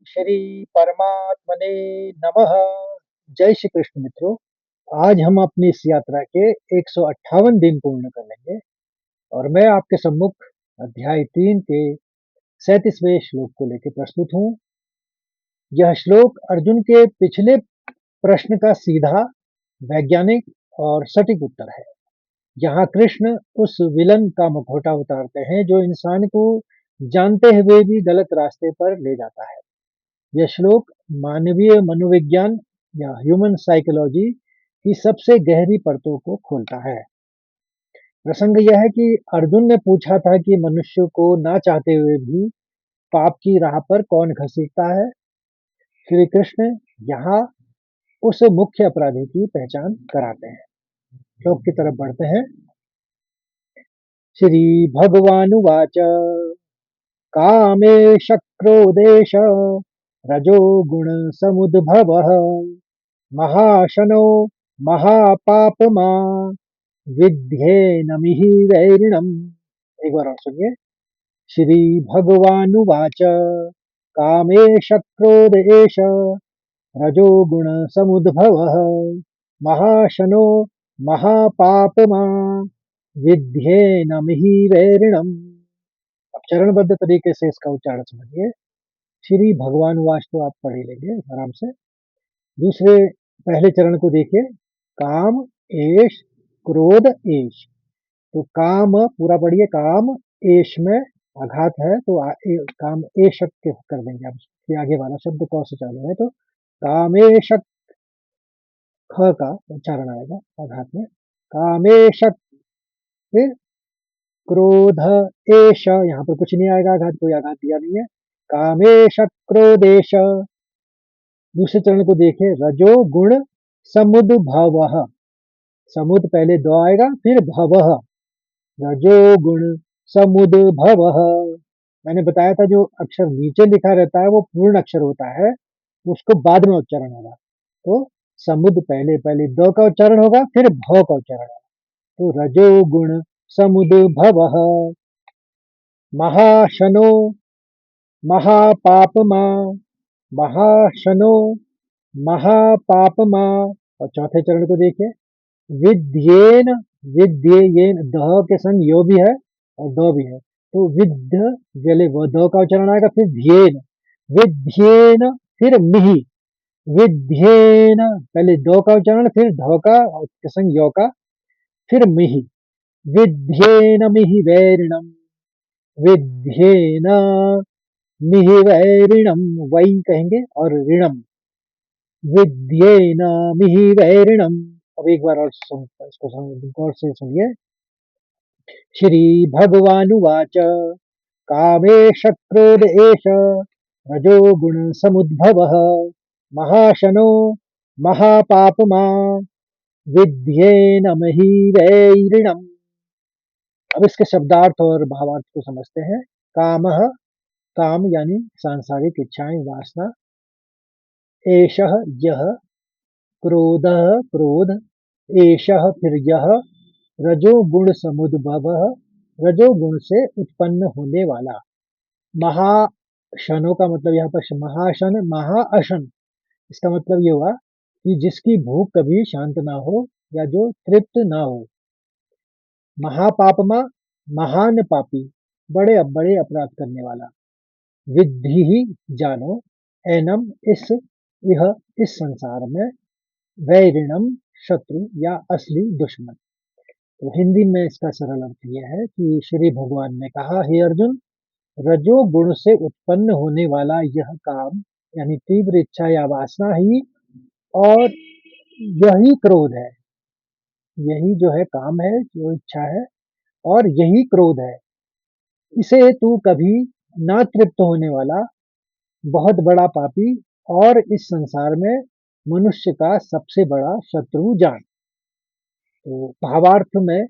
श्री परमात्मने नमः। जय श्री कृष्ण मित्रों। आज हम अपनी इस यात्रा के 158 दिन पूर्ण कर लेंगे और मैं आपके सम्मुख अध्याय 3 के 37वें श्लोक को लेकर प्रस्तुत हूँ। यह श्लोक अर्जुन के पिछले प्रश्न का सीधा वैज्ञानिक और सटीक उत्तर है। यहाँ कृष्ण उस विलन का मुखौटा उतारते हैं जो इंसान को जानते हुए भी गलत रास्ते पर ले जाता है। यह श्लोक मानवीय मनोविज्ञान या ह्यूमन साइकोलॉजी की सबसे गहरी परतों को खोलता है। प्रसंग यह है कि अर्जुन ने पूछा था कि मनुष्य को ना चाहते हुए भी पाप की राह पर कौन घसीटता है। श्री कृष्ण यहाँ उस मुख्य अपराधी की पहचान कराते हैं। श्लोक की तरफ बढ़ते हैं। श्री भगवानुवाच कामेश क्रोधेश रजो गुण समुद्भवः महाशनो महापापमा विद्येनमिह वैरिणम्। एक बार और सुनिए। श्री भगवानुवाच कामेश क्रोध एष रजो गुण समुद्भवः महाशनो महापापमा विद्येनमिह वैरिणम्। अब चरणबद्ध तरीके से इसका उच्चारण समझिए। श्री भगवानुवाच तो आप पढ़ ही लेंगे आराम से। दूसरे पहले चरण को देखिए। काम एश क्रोध एश। तो काम पूरा पढ़िए। काम एश में आघात है तो काम एशक के कर देंगे आप। ये आगे वाला शब्द कौ से चालू है तो कामेशक ख का उच्चारण आएगा आघात में। कामेशक। फिर क्रोध एश, यहाँ पर कुछ नहीं आएगा आघात, कोई आघात दिया नहीं है। कामेशक क्रोधेश। दूसरे चरण को देखिए। रजो गुण समुद्भवः। समुद पहले दो आएगा फिर भवः। रजो गुण समुद्भवः। मैंने बताया था जो अक्षर नीचे लिखा रहता है वो पूर्ण अक्षर होता है, उसको बाद में उच्चारण होगा। तो समुद पहले पहले दो का उच्चारण होगा फिर भव का उच्चारण होगा। तो रजो गुण समुद्भवः महाशनो महापापमा। महाशनो महापापमा। और चौथे चरण को देखिए। विद्येन। विद्येन द के संग यो भी है और द भी है तो विद्य पहले वो द का उच्चारण आएगा फिर ध्येन। विद्येन फिर मिहि। विद्येन पहले दो का उच्चारण फिर ध का और के संग यो का फिर मिहि। विद्येन मिहि वैरिणम। विद्येन मिहि वैरिणम। वै कहेंगे और ऋणम। विद्येन मिहि वैरिणम। अब एक बार और इसको गौर से सुनिए। श्री भगवानुवाच कामेश क्रोध एष रजो गुण समुद्भवः महाशनो महापापमा विद्येनमहि वैरिणम्। अब इसके शब्दार्थ और भावार्थ को समझते हैं। कामः, काम यानी सांसारिक इच्छाएं वासना। एषः यह। क्रोधः क्रोध। एषः फिर यह। रजो गुण समुद्भवः रजोगुण से उत्पन्न होने वाला। महाशनो का मतलब यहाँ पर महाशन महाअशन। इसका मतलब ये हुआ कि जिसकी भूख कभी शांत ना हो या जो तृप्त ना हो। महापापमा महान पापी, बड़े बड़े अपराध करने वाला। विद्धि ही जानो। एनम यह इस संसार में। वैरिणम शत्रु या असली दुश्मन। तो हिंदी में इसका सरल अर्थ यह है कि श्री भगवान ने कहा, हे अर्जुन, रजोगुण से उत्पन्न होने वाला यह काम यानी तीव्र इच्छा या वासना ही और यही क्रोध है। यही जो है काम है, जो इच्छा है और यही क्रोध है। इसे तू कभी ना तृप्त होने वाला बहुत बड़ा पापी और इस संसार में मनुष्य का सबसे बड़ा शत्रु जान। तो भावार्थ में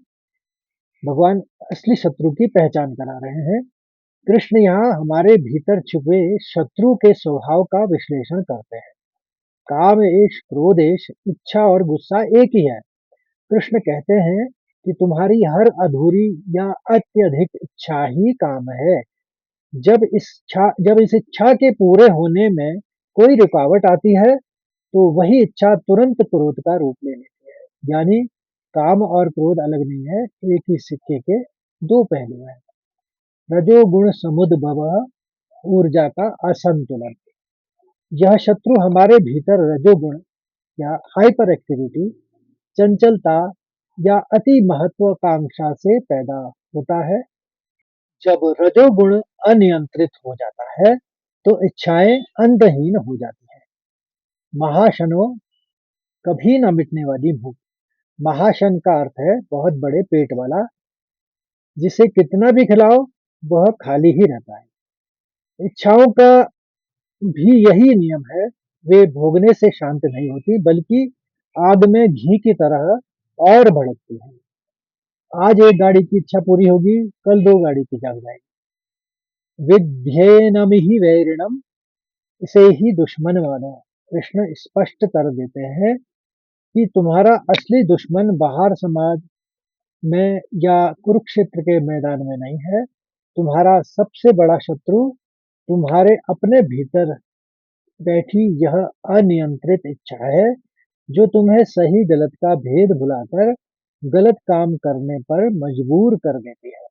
भगवान असली शत्रु की पहचान करा रहे हैं। कृष्ण यहाँ हमारे भीतर छुपे शत्रु के स्वभाव का विश्लेषण करते हैं। काम एश क्रोधेश, इच्छा और गुस्सा एक ही है। कृष्ण कहते हैं कि तुम्हारी हर अधूरी या अत्यधिक इच्छा ही काम है। जब इस इच्छा के पूरे होने में कोई रुकावट आती है, तो वही इच्छा तुरंत क्रोध का रूप ले लेती है। यानी काम और क्रोध अलग नहीं है, एक ही सिक्के के दो पहलू हैं। रजोगुण समुद्भवः ऊर्जा का असंतुलन। यह शत्रु हमारे भीतर रजोगुण या हाइपर एक्टिविटी, चंचलता या अति महत्वाकांक्षा से पैदा होता है। जब रजोगुण अनियंत्रित हो जाता है, तो इच्छाएं अंतहीन हो जाती हैं। महाशनो, कभी न मिटने वाली भूख। महाशन का अर्थ है बहुत बड़े पेट वाला, जिसे कितना भी खिलाओ वह खाली ही रहता है। इच्छाओं का भी यही नियम है, वे भोगने से शांत नहीं होती, बल्कि आग में घी की तरह और भड़कती हैं। आज एक गाड़ी की इच्छा पूरी होगी, कल दो गाड़ी की जाग जाएगी। विध्येनमिहि वैरिणम, इसे ही दुश्मन मानो। कृष्ण स्पष्ट कर देते हैं कि तुम्हारा असली दुश्मन बाहर समाज में या कुरुक्षेत्र के मैदान में नहीं है। तुम्हारा सबसे बड़ा शत्रु तुम्हारे अपने भीतर बैठी यह अनियंत्रित इच्छा है, जो तुम्हें सही गलत का भेद भुलाकर गलत काम करने पर मजबूर कर देती है।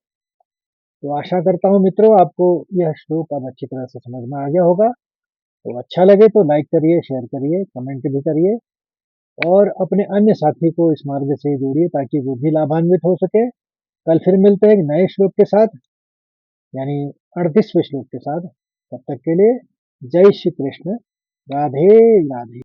तो आशा करता हूँ मित्रों, आपको यह श्लोक अब अच्छी तरह से समझ में आ गया होगा। तो अच्छा लगे तो लाइक करिए, शेयर करिए, कमेंट भी करिए और अपने अन्य साथी को इस मार्ग से जोड़िए ताकि वो भी लाभान्वित हो सके। कल फिर मिलते हैं एक नए श्लोक के साथ, यानी 38वें श्लोक के साथ। तब तक के लिए जय श्री कृष्ण, राधे राधे।